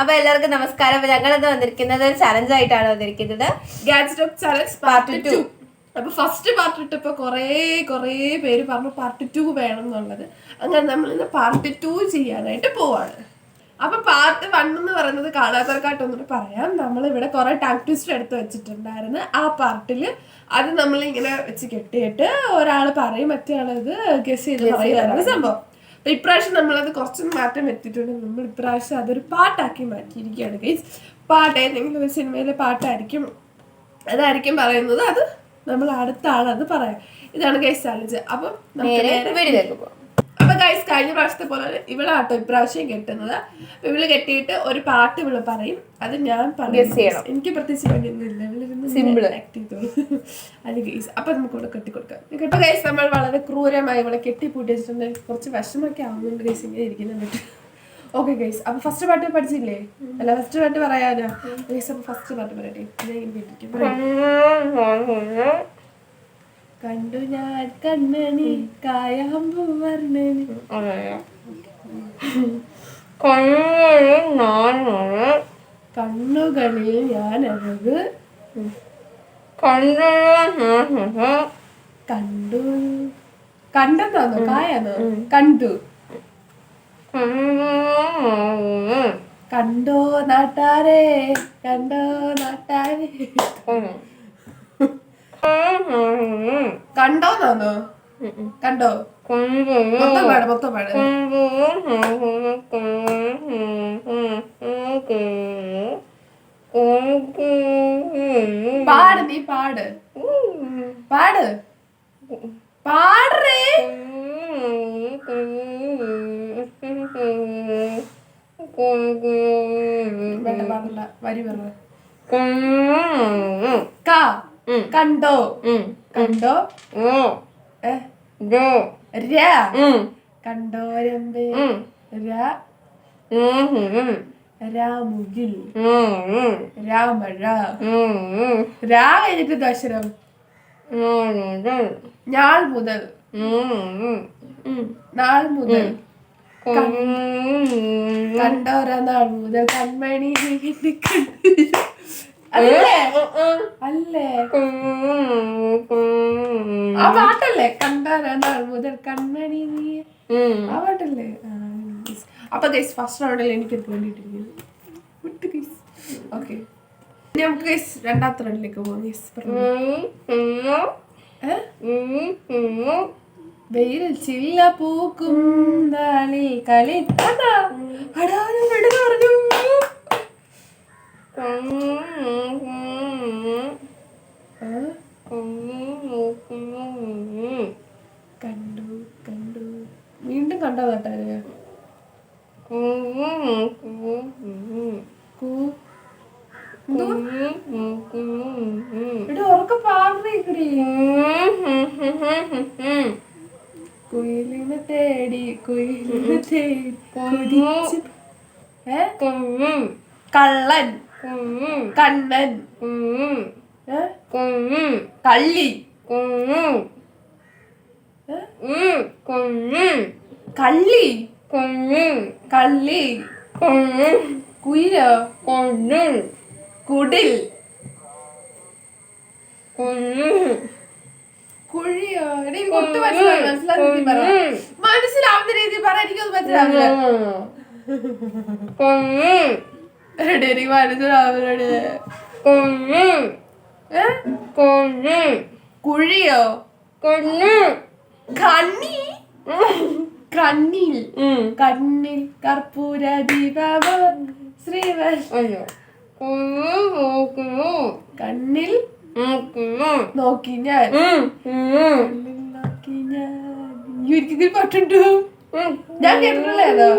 അപ്പൊ എല്ലാവർക്കും നമസ്കാരം. അപ്പൊ ഞങ്ങളിന്ന് വന്നിരിക്കുന്നത് ഒരു ചലഞ്ച് ആയിട്ടാണ് വന്നിരിക്കുന്നത്, ഗാഡ്ജറ്റ് ചലഞ്ച് പാർട്ട് 2. അപ്പൊ ഫസ്റ്റ് പാർട്ട് ഇട്ടപ്പോ കുറേ പേര് പറഞ്ഞു പാർട്ട് 2 വേണം എന്നുള്ളത്. അങ്ങനെ നമ്മൾ ഇന്ന് പാർട്ട് 2 ചെയ്യാനായിട്ട് പോവാണ്. അപ്പൊ പാർട്ട് 1 എന്ന് പറയുന്നത് കാണാത്തവർക്കായിട്ടൊന്നിട്ട് പറയാം. നമ്മൾ ഇവിടെ കുറെ ടങ് ട്വിസ്റ്റർ എടുത്ത് വെച്ചിട്ടുണ്ടായിരുന്നു. ആ പാർട്ടില് അത് നമ്മൾ ഇങ്ങനെ വെച്ച് കെട്ടിയിട്ട് ഒരാൾ പറയും, മറ്റേ ആളത് ഗസ് ചെയ്ത് പറയുകയാണ് സംഭവം. അപ്പൊ ഇപ്രാവശ്യം നമ്മളത് കുറച്ചൊന്നും മാറ്റം വരുത്തിയിട്ടുണ്ട്. നമ്മൾ ഇപ്രാവശ്യം അതൊരു പാട്ടാക്കി മാറ്റിയിരിക്കുകയാണ് ഗൈസ്. പാട്ട് ഏതെങ്കിലും ഒരു സിനിമയിലെ പാട്ടായിരിക്കും, അതായിരിക്കും പറയുന്നത്. അത് നമ്മൾ അടുത്ത ആളത് പറയാം. ഇതാണ് ഗൈസ് ചാലഞ്ച്. അപ്പം അപ്പൊ ഗൈസ് കഴിഞ്ഞ പ്രാവശ്യത്തെ പോലെ ഇവളാട്ടോ ഇപ്രാവശ്യം കെട്ടുന്നത്. ഇവള് കെട്ടിയിട്ട് ഒരു പാട്ട് ഇവള് പറയും, അത് ഞാൻ പറയും. എനിക്ക് പ്രത്യേകിച്ച് പണിയൊന്നുമില്ല, ഇവളിരുന്ന് ആക്ട് ചെയ്തോളൂ. അത് ഗൈസ്. അപ്പൊ നമുക്ക് ഇവിടെ കെട്ടിക്കൊടുക്കാം. ഇപ്പൊ ഗൈസ് നമ്മൾ വളരെ ക്രൂരമായി ഇവളെ കെട്ടിപ്പൂട്ടി വെച്ചിട്ടുണ്ട്. കുറച്ച് വിഷമൊക്കെ ആവുന്നുണ്ട് ഗൈസ് ഇങ്ങനെ ഇരിക്കുന്നുണ്ട്. Okay guys. അപ്പൊ ഫസ്റ്റ് പാട്ട് പഠിച്ചില്ലേ? അല്ല, ഫസ്റ്റ് പാട്ട് പറയാനാ ഗൈസ്. അപ്പൊ ഫസ്റ്റ് പാട്ട് പറയട്ടെ. കണ്ടു ഞാൻ കണ്ണനി കായാമ്പു വർണ്ണനി കണ്ണുകളിൽ ഞാൻ അഴക് കണ്ടു. കണ്ടെന്നാന്നോ കായാന്നോ? കണ്ടു. കണ്ടോ നാട്ടാരെ, കണ്ടോ നാട്ടാരെ. കണ്ടോന്നാന്നോ? കണ്ടോ? മൊത്തം പാട്. പാട്, നീ പാട് പാടേ. പാടില്ല, വരി പറഞ്ഞ കണ്ടോ കണ്ടോ കണ്ടോരമ്പേ രാമുകിൽ രാമഴ രാ കഴിഞ്ഞിട്ട് ദശരം ഞാൾ മുതൽ നാൾ മുതൽ കണ്ടോര നാൾ മുതൽ കൺമണി അല്ലേ? ആ പാട്ടല്ലേ? കണ്ടോര നാൾ മുതൽ കൺമണി നീ, ആ പാട്ടല്ലേ? അപ്പൊ ഗൈസ് ഫസ്റ്റ് റൗണ്ടിൽ എനിക്ക് വേണ്ടിയിട്ടിരിക്കുന്നു. ഓക്കെ, ഇനി നമുക്ക് ഗൈസ് രണ്ടാമത്തെ റൗണ്ടിലേക്ക് പോകാം. വെയിൽ ചില്ല പൂക്കും നാളിൽ കളി പറഞ്ഞു. കണ്ടു വീണ്ടും കണ്ടോ കേട്ടാ? ഉറക്കെ പാടേക്കടി. കുയിലിനെ തേടി കള്ളൻ കണ്ണൻ കള്ളി കള്ളി കള്ളി കുയിലോ കുടിൽ കുഴിയോ? മനസ്സിലാവുന്ന രീതി പറ, എനിക്കൊന്നും മനസ്സിലാവില്ല. എനിക്ക് മനസ്സിലാവുന്നോട്. കുഴിയോ? കണ്ണി കണ്ണിൽ കണ്ണിൽ കർപ്പൂര ദീപമോ ശ്രീവൻ കണ്ണിൽ നോക്കി ഞാൻ ഒരിക്കൽ പാട്ടുണ്ടോ? ഞാൻ കേട്ടിട്ടുള്ളതോ?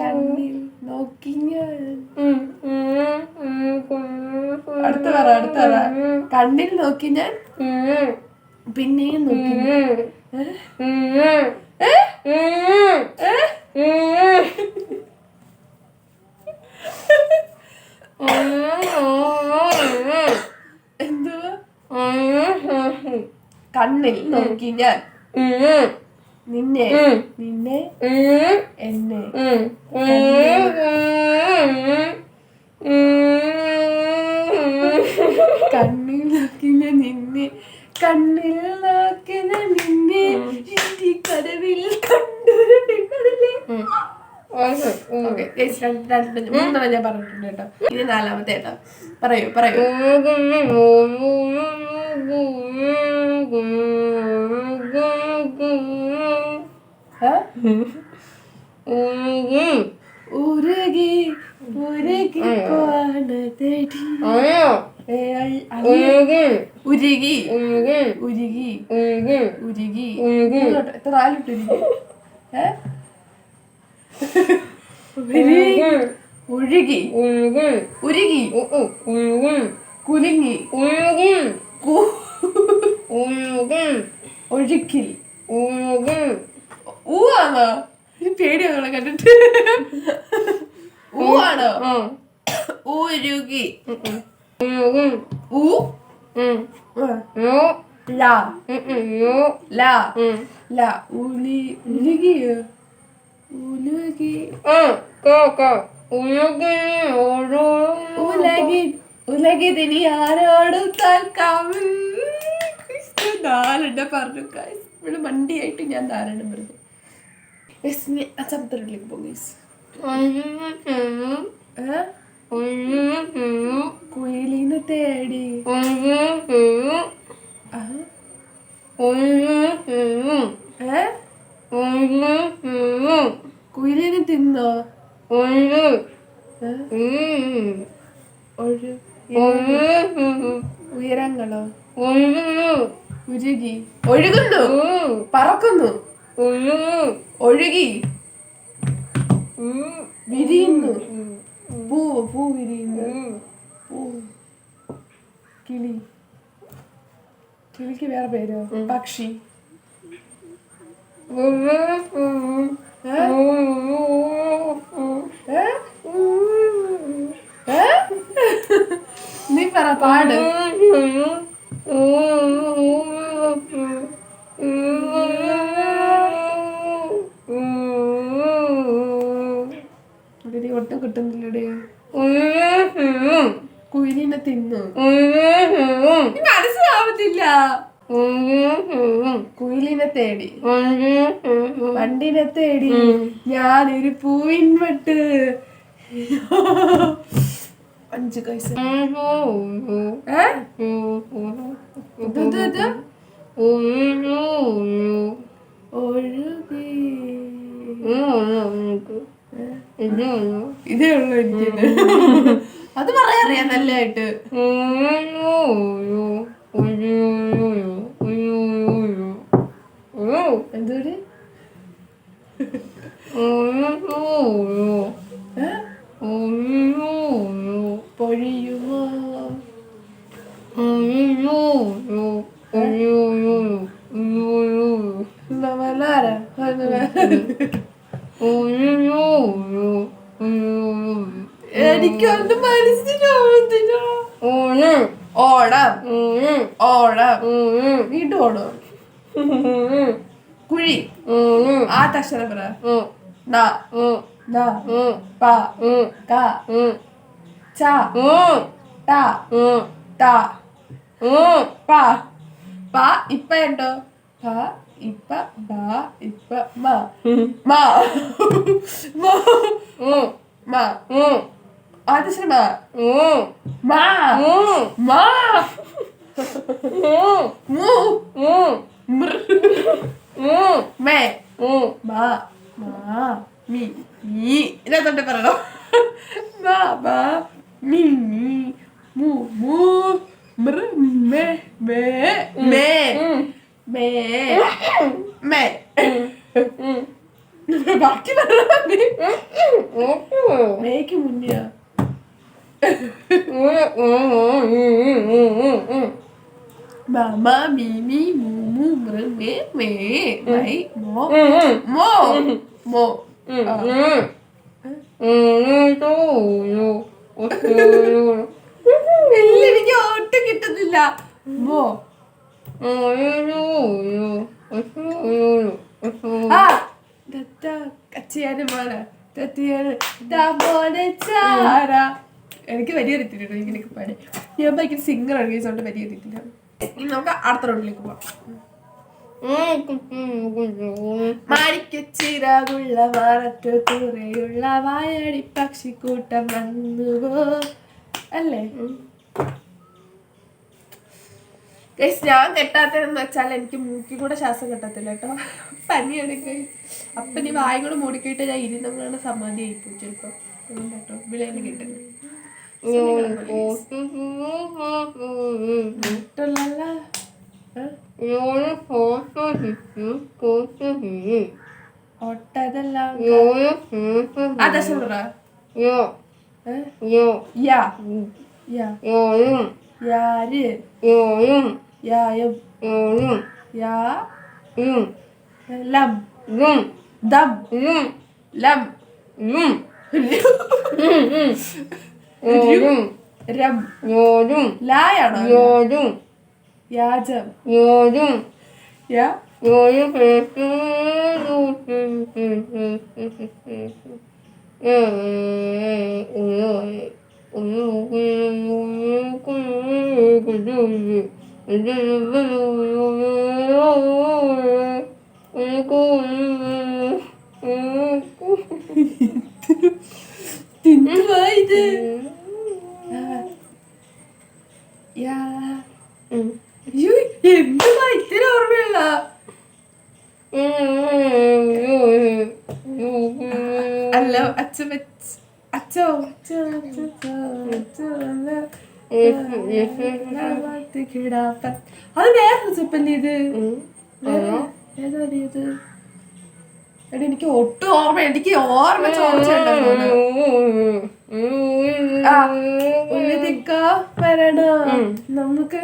കണ്ണിൽ നോക്കി ഞാൻ. അടുത്ത പറ. കണ്ണിൽ നോക്കി ഞാൻ പിന്നെയും നോക്കി. എന്തോ? കണ്ണിൽ നോക്കി ഞാൻ നിന്നെ എന്നെ ഓക്കെ മൂന്നെണ്ണം ഞാൻ പറഞ്ഞിട്ടുണ്ട് കേട്ടോ. ഇനി നാലാമത്തെ കേട്ടോ. പറയൂ. ഉരുകി എത്ര നാലിട്ട് ഉരുകി കുലുങ്ങി ഒഴുക്കിൽ ഊവാണോ? പേടിയാണോ കണ്ടിട്ട്? ഊവാണോ? ഊരുകി ഉലകിനി ആരോടും താൽക്കാവിൽ. നാലെണ്ണം പറഞ്ഞു. ഇവിടെ മണ്ടിയായിട്ട് ഞാൻ നാലെണ്ണം പറഞ്ഞു. അച്ഛത്തിലേക്ക് പോകും. കുയിലിനെ തേടി കുയിലിനെ തിന്നോ? ഉയരങ്ങളോ? ഉരുകി ഒഴുകുന്നു പറക്കുന്നു ഒഴുകി വിരിയുന്നു പൂ വിരിയുന്നു കിളിക്ക് വേറെ പേരോ? പക്ഷി നീ പറ പാട്. ഒട്ടും കിട്ടുന്നില്ലടേ. കുയിലിനെ തിന്നു. മനസ്സിലാവത്തില്ല. കുയിലിനെ തേടി വണ്ടിനെ തേടി ഞാനൊരു പൂവിൻ വട്ട്. 5 പൈസ. ഇതേ ഉള്ളു എനിക്ക്. അത് പറയാറിയാ നല്ലതായിട്ട്. എന്തോട് പൊഴിയുമോ? എനിക്കൊന്നും മനസ്സിലാവുന്നില്ല. ഓണം വീണ്ടും ഓണം. കുഴി ആത്തക്ഷരം പറ. ഇപ്പ ഉണ്ടോ? ഇപ്പ ആത്തക്ഷരം ഇതിനകത്തോട്ട് പറയണോ? ബാക്കി make മുന്നെയാ. Mama, Mimi, Mumu, Me, Me, Mai, Mo, Mo, Mo. എനിക്ക് ഒട്ടും കിട്ടുന്നില്ല. മോ എനിക്ക് വലിയ അറിയത്തില്ല. ഇങ്ങനെയൊക്കെ പാടി ഞാൻ ഭയങ്കര സിംഗർ ആണ്. കേസോണ്ട് വലിയ അറിയത്തില്ല. ഇനി നമുക്ക് അടുത്ത റൗണ്ടിലേക്ക് പോവാം. മാണിക്കച്ചിറകുള്ള മാറത്ത് കുറയുള്ള വായടി പക്ഷിക്കൂട്ടം വന്നുവോ അല്ലേ? ഞാൻ കെട്ടാത്തതെന്ന് വെച്ചാൽ എനിക്ക് മൂക്കി കൂടെ ശ്വാസം കെട്ടത്തില്ല കേട്ടോ, പനിയാണ് ഗൈസ്. അപ്പൊ നീ വായ കൂടെ മൂടിക്കിട്ട് ഞാൻ ഇരുന്നങ്ങനെ സമാധി ആയിപ്പോ ചിലപ്പോ കേട്ടോ. വിളയെന്ന് കിട്ടുന്നു ഒട്ടതെല്ലാം അതാ சொல்ற യാ യാ യാര് യായം യാ ലം ദം ലം രം ലായാണോ യാജം യാ എന്തുവാ ഇത്? എന്തുവാ ഇത്ര ഓർമ്മയുള്ള? അല്ല അച്ഛ അച്ഛോ അത് വേറെ ചെപ്പല്ലേ ഇത്? ഏതാണിത്? എടാ എനിക്ക് ഒട്ടും ഓർമ്മ, എനിക്ക് ഓർമ്മ ചോദിച്ചിട്ടുണ്ടോ വരണ നമുക്ക്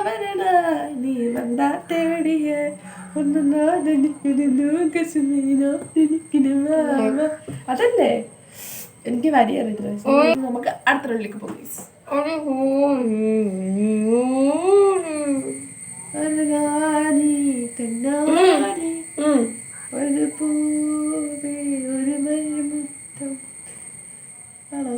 വരണ നീ വന്നാ തേടിയ അതല്ലേ എനിക്ക് വരി അറിയില്ല. നമുക്ക് അടുത്ത റോളിലേക്ക് പോകാം. ഒരു പൂവേ ഒരു മരുമുത്തം ആണോ?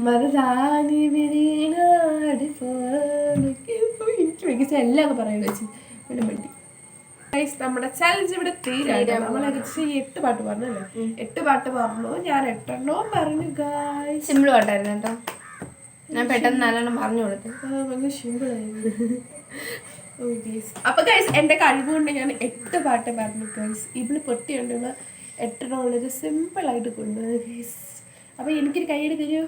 മറുതാനി വിരീനാടി എനിക്ക് എല്ലാം പറയാൻ വെച്ച് വേണ്ടി. നമ്മുടെ ചലഞ്ച് ഇവിടെ തീരാണ്. നമ്മൾ ഏകദേശം 8 പാട്ട് പറഞ്ഞല്ലേ? 8 പാട്ട് പറഞ്ഞു. ഞാൻ 8 പറഞ്ഞു ഗായ്സ്. സിമ്പിൾ പാട്ടായിരുന്നു കേട്ടോ, ഞാൻ പെട്ടെന്ന് നല്ലോണം പറഞ്ഞു കൊടുത്തു. അപ്പൊ ഗൈസ് എന്റെ കഴിവുകൊണ്ട് ഞാൻ 8 പാട്ട് പറഞ്ഞു ഗൈസ്. ഇവള് പൊട്ടിയുണ്ടുള്ള 8 ഉള്ളത് സിമ്പിൾ ആയിട്ട് കൊണ്ടുപോകുന്നത് ഗൈസ്. അപ്പൊ എനിക്കൊരു കൈയ്യടി തരൂ.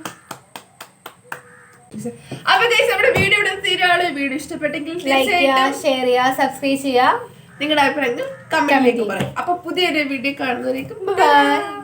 അപ്പൊ ഗൈസ് നമ്മുടെ വീഡിയോ ഇവിടെ തീരാണ്. വീഡിയോ ഇഷ്ടപ്പെട്ടെങ്കിൽ ലൈക്ക് ചെയ്യുക, ഷെയർ ചെയ്യുക, സബ്സ്ക്രൈബ് ചെയ്യുക, നിങ്ങളുടെ അഭിപ്രായങ്ങൾ കമന്റിലേക്ക് പറയാം. അപ്പൊ പുതിയൊരു വീഡിയോ കാണുന്നവരേക്കും ബൈ.